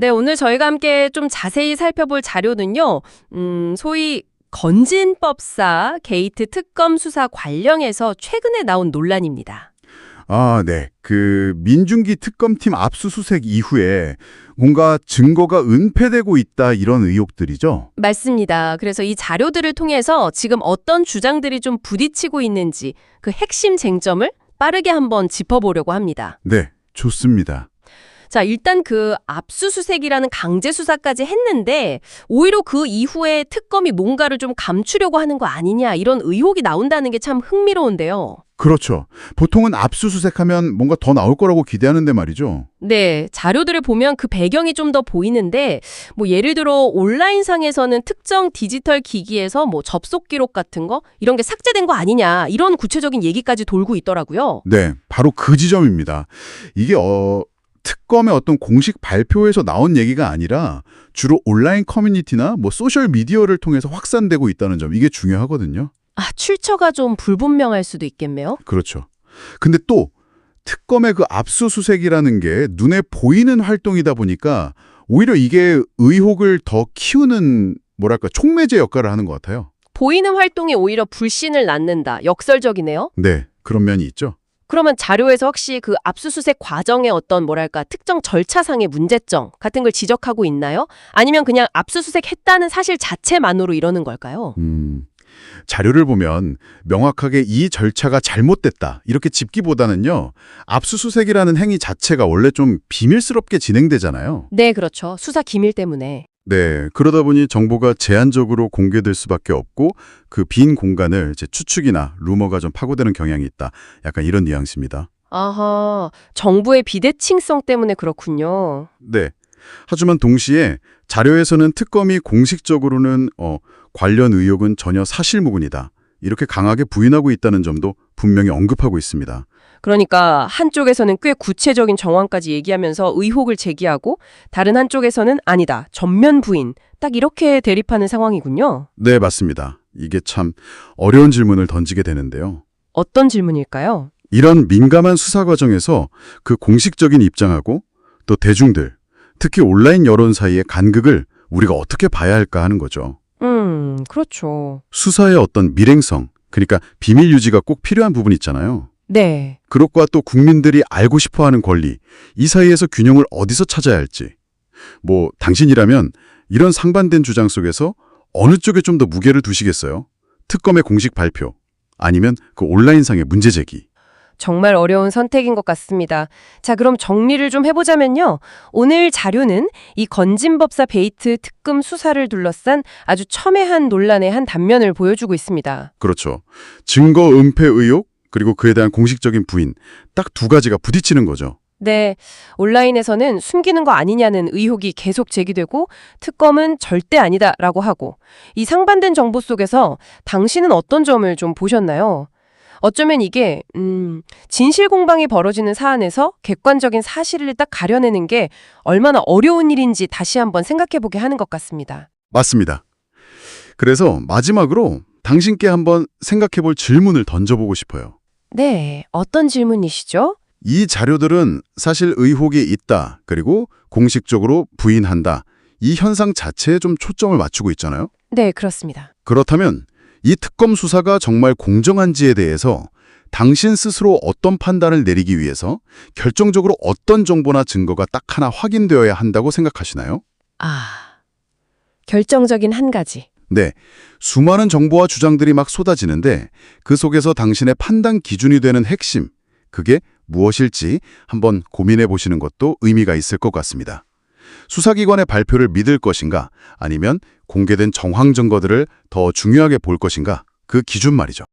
네, 오늘 저희가 함께 좀 자세히 살펴볼 자료는요. 소위 건진법사 게이트 특검 수사 관련해서 최근에 나온 논란입니다. 아, 네. 민중기 특검팀 압수수색 이후에 뭔가 증거가 은폐되고 있다 이런 의혹들이죠. 맞습니다. 그래서 이 자료들을 통해서 지금 어떤 주장들이 좀 부딪히고 있는지 그 핵심 쟁점을 빠르게 한번 짚어보려고 합니다. 네, 좋습니다. 자, 일단 그 압수수색이라는 강제 수사까지 했는데 오히려 그 이후에 특검이 뭔가를 좀 감추려고 하는 거 아니냐 이런 의혹이 나온다는 게 참 흥미로운데요. 그렇죠. 보통은 압수수색하면 뭔가 더 나올 거라고 기대하는데 말이죠. 네, 자료들을 보면 그 배경이 좀 더 보이는데 뭐 예를 들어 온라인상에서는 특정 디지털 기기에서 뭐 접속 기록 같은 거 이런 게 삭제된 거 아니냐 이런 구체적인 얘기까지 돌고 있더라고요. 네, 바로 그 지점입니다. 이게 특검의 어떤 공식 발표에서 나온 얘기가 아니라 주로 온라인 커뮤니티나 뭐 소셜 미디어를 통해서 확산되고 있다는 점, 이게 중요하거든요. 아, 출처가 좀 불분명할 수도 있겠네요. 그렇죠. 근데 또 특검의 그 압수수색이라는 게 눈에 보이는 활동이다 보니까 오히려 이게 의혹을 더 키우는 뭐랄까 촉매제 역할을 하는 것 같아요. 보이는 활동이 오히려 불신을 낳는다. 역설적이네요. 네, 그런 면이 있죠. 그러면 자료에서 혹시 그 압수수색 과정의 어떤 뭐랄까 특정 절차상의 문제점 같은 걸 지적하고 있나요? 아니면 그냥 압수수색했다는 사실 자체만으로 이러는 걸까요? 자료를 보면 명확하게 이 절차가 잘못됐다 이렇게 짚기보다는요. 압수수색이라는 행위 자체가 원래 좀 비밀스럽게 진행되잖아요. 네, 그렇죠. 수사 기밀 때문에. 네, 그러다 보니 정보가 제한적으로 공개될 수밖에 없고 그 빈 공간을 이제 추측이나 루머가 좀 파고드는 경향이 있다. 약간 이런 뉘앙스입니다. 아하, 정부의 비대칭성 때문에 그렇군요. 네. 하지만 동시에 자료에서는 특검이 공식적으로는 관련 의혹은 전혀 사실무근이다. 이렇게 강하게 부인하고 있다는 점도 분명히 언급하고 있습니다. 그러니까 한쪽에서는 꽤 구체적인 정황까지 얘기하면서 의혹을 제기하고 다른 한쪽에서는 아니다, 전면 부인, 딱 이렇게 대립하는 상황이군요. 네, 맞습니다. 이게 참 어려운 질문을 던지게 되는데요. 어떤 질문일까요? 이런 민감한 수사 과정에서 그 공식적인 입장하고 또 대중들, 특히 온라인 여론 사이의 간극을 우리가 어떻게 봐야 할까 하는 거죠. 그렇죠. 수사의 어떤 밀행성, 그러니까 비밀 유지가 꼭 필요한 부분 있잖아요. 네. 그것과 또 국민들이 알고 싶어하는 권리, 이 사이에서 균형을 어디서 찾아야 할지. 당신이라면 이런 상반된 주장 속에서 어느 쪽에 좀 더 무게를 두시겠어요? 특검의 공식 발표, 아니면 그 온라인상의 문제 제기. 정말 어려운 선택인 것 같습니다. 자, 그럼 정리를 좀 해보자면요. 오늘 자료는 이 건진법사 베이트 특검 수사를 둘러싼 아주 첨예한 논란의 한 단면을 보여주고 있습니다. 그렇죠. 증거 은폐 의혹, 그리고 그에 대한 공식적인 부인, 딱 두 가지가 부딪히는 거죠. 네, 온라인에서는 숨기는 거 아니냐는 의혹이 계속 제기되고 특검은 절대 아니다라고 하고 이 상반된 정보 속에서 당신은 어떤 점을 좀 보셨나요? 어쩌면 이게 진실 공방이 벌어지는 사안에서 객관적인 사실을 딱 가려내는 게 얼마나 어려운 일인지 다시 한번 생각해보게 하는 것 같습니다. 맞습니다. 그래서 마지막으로 당신께 한번 생각해볼 질문을 던져보고 싶어요. 네, 어떤 질문이시죠? 이 자료들은 사실 의혹이 있다, 그리고 공식적으로 부인한다. 이 현상 자체에 좀 초점을 맞추고 있잖아요. 네, 그렇습니다. 그렇다면 이 특검 수사가 정말 공정한지에 대해서 당신 스스로 어떤 판단을 내리기 위해서 결정적으로 어떤 정보나 증거가 딱 하나 확인되어야 한다고 생각하시나요? 결정적인 한 가지. 네, 수많은 정보와 주장들이 막 쏟아지는데 그 속에서 당신의 판단 기준이 되는 핵심, 그게 무엇일지 한번 고민해 보시는 것도 의미가 있을 것 같습니다. 수사기관의 발표를 믿을 것인가, 아니면 공개된 정황 증거들을 더 중요하게 볼 것인가, 그 기준 말이죠.